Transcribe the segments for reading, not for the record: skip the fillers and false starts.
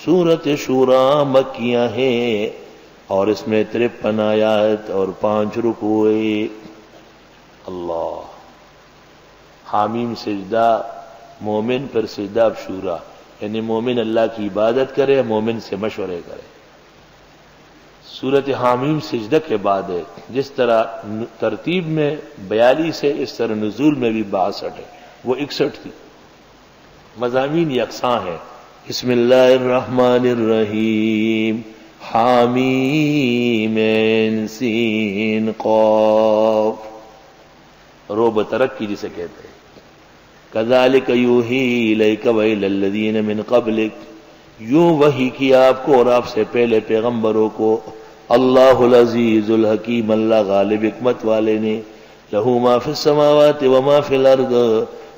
سورت شورا مکیہ ہے اور اس میں 53 آیات اور 5 رکوع. اللہ. حامیم سجدہ مومن پر سجدہ اب شورا، یعنی مومن اللہ کی عبادت کرے، مومن سے مشورے کرے. سورت حامیم سجدہ کے بعد ہے. جس طرح ترتیب میں 42 ہے، اس طرح نزول میں بھی 62 ہے، وہ 61 تھی. مضامین یکساں ہیں. بسم اللہ الرحمن الرحیم. حامیم سین قاف. روب ترقی جسے کہتے ہیں. کذالک یوحی الیک والی الذین من قبلک. یوں وحی کیا آپ کو اور آپ سے پہلے پیغمبروں کو. اللہ العزیز الحکیم، اللہ غالب حکمت والے نے. لہو ما فی السماوات وما فی الارض،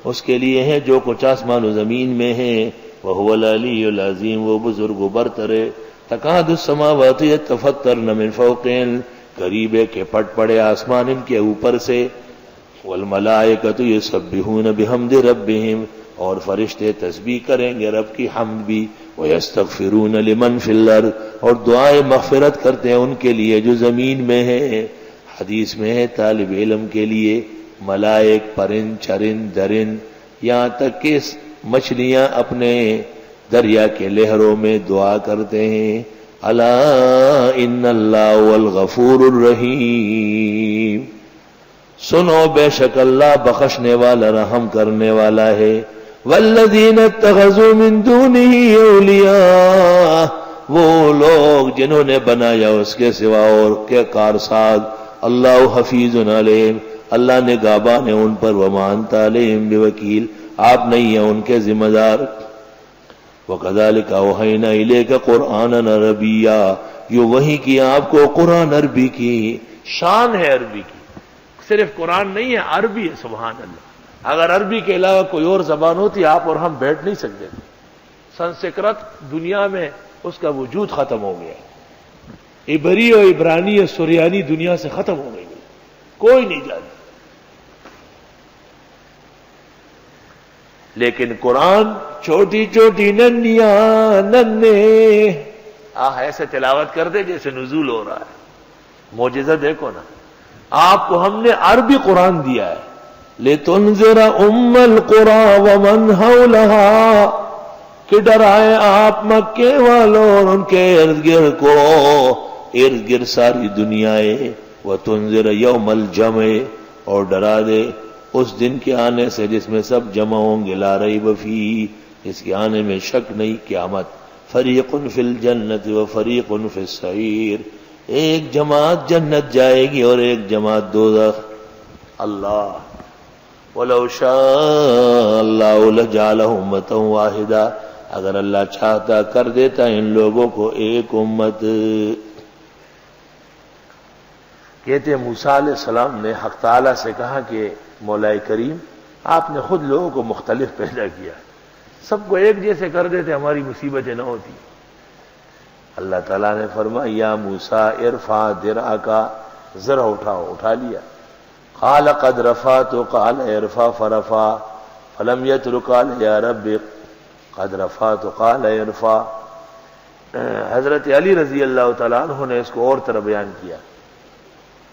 اس کے لیے ہے جو کچھ آسمان و زمین میں ہے. وہو العلی العظیم، وہ بزرگ و برتر ہے. تکاد السماوات یتفطرن من فوقہن، قریب ہے کہ پٹ پڑے آسمان ان کے اوپر سے. والملائکۃ یسبحون بحمد ربہم، اور فرشتے تسبیح کریں گے رب کی حمد بھی. وَيَسْتَغْفِرُونَ لِمَنْ فِي الْأَرْضِ، اور دعائے مغفرت کرتے ہیں ان کے لیے جو زمین میں ہے. حدیث میں ہے طالب علم کے لیے ملائک، پرند، چرند، درند، یہاں تک کہ مچھلیاں اپنے دریا کے لہروں میں دعا کرتے ہیں. الا ان اللہ هو الغفور الرحیم. سنو بے شک اللہ بخشنے والا رحم کرنے والا ہے. والذین اتخذوا من دونه اولیاء، وہ لوگ جنہوں نے بنایا اس کے سوا اور کے کارساز. اللہ حفیظ علیہم، اللہ نگہبان ہے ان پر. وما انت علیہم بوکیل، آپ نہیں ہیں ان کے ذمہ دار. وَكَذَلِكَ أَوْحَيْنَا إِلَيْكَ قُرْآنًا عَرَبِيًّا، یہ وحی کیا آپ کو قرآن عربی کی. شان ہے عربی کی، صرف قرآن نہیں ہے، عربی ہے. سبحان اللہ. اگر عربی کے علاوہ کوئی اور زبان ہوتی آپ اور ہم بیٹھ نہیں سکتے تھے. سنسکرت دنیا میں اس کا وجود ختم ہو گیا. عبری اور عبرانی اور سریانی دنیا سے ختم ہو گئی، کوئی نہیں جانتا. لیکن قرآن چھوٹی چھوٹی ننیاں ننے ایسے تلاوت کر دے جیسے نزول ہو رہا ہے. معجزہ دیکھو نا. آپ کو ہم نے عربی قرآن دیا ہے. لِتُنذِرَ أُمَّ الْقُرَىٰ وَمَنْ حَوْلَهَا، کہ ڈرائے آپ مکے والوں اور ان کے ارد گرد کو. ارد گرد ساری دنیا ہے. وَتُنذِرَ يَوْمَ الْجَمْعِ، اور ڈرا دے اس دن کے آنے سے جس میں سب جمع ہوں گے. لا ریب فیہ، اس کے آنے میں شک نہیں. قیامت. فریق فی الجنت وفریق فی السعیر، ایک جماعت جنت جائے گی اور ایک جماعت دوزخ. اللہ. وَلَوْ شَاءَ اللَّهُ لَجَعَلَهُمْ أُمَّةً وَاحِدَةً، اگر اللہ چاہتا کر دیتا ان لوگوں کو ایک امت. کہتے ہیں موسیٰ علیہ السلام نے حق تعالیٰ سے کہا کہ مولا کریم، آپ نے خود لوگوں کو مختلف پیدا کیا، سب کو ایک جیسے کر دیتے ہماری مصیبتیں نہ ہوتی. اللہ تعالیٰ نے فرمایا یا موسیٰ ارفع درعک، ذرا اٹھاؤ. اٹھا لیا. قال قد رفعت، قال ارفع فرفع. فلم يترك، قال یا رب قد رفعت، قال ارفع. حضرت علی رضی اللہ تعالیٰ عنہ نے اس کو اور طرح بیان کیا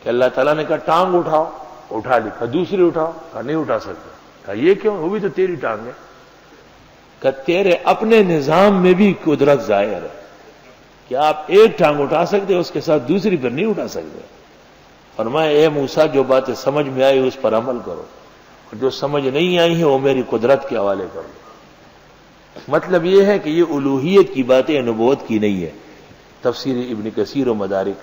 کہ اللہ تعالیٰ نے کہا ٹانگ اٹھاؤ، اٹھا لی. کہا دوسری اٹھاؤ، کہا نہیں اٹھا سکتا. کہا یہ کیوں؟ وہ بھی تو تیری ٹانگ ہے. کہ تیرے اپنے نظام میں بھی قدرت ظاہر ہے کہ آپ ایک ٹانگ اٹھا سکتے، اس کے ساتھ دوسری پر نہیں اٹھا سکتے. فرمایا اے موسیٰ جو باتیں سمجھ میں آئی اس پر عمل کرو، اور جو سمجھ نہیں آئی ہیں وہ میری قدرت کے حوالے کر دو. مطلب یہ ہے کہ یہ الوہیت کی باتیں نبوت کی نہیں ہے. تفسیر ابن کثیر و مدارک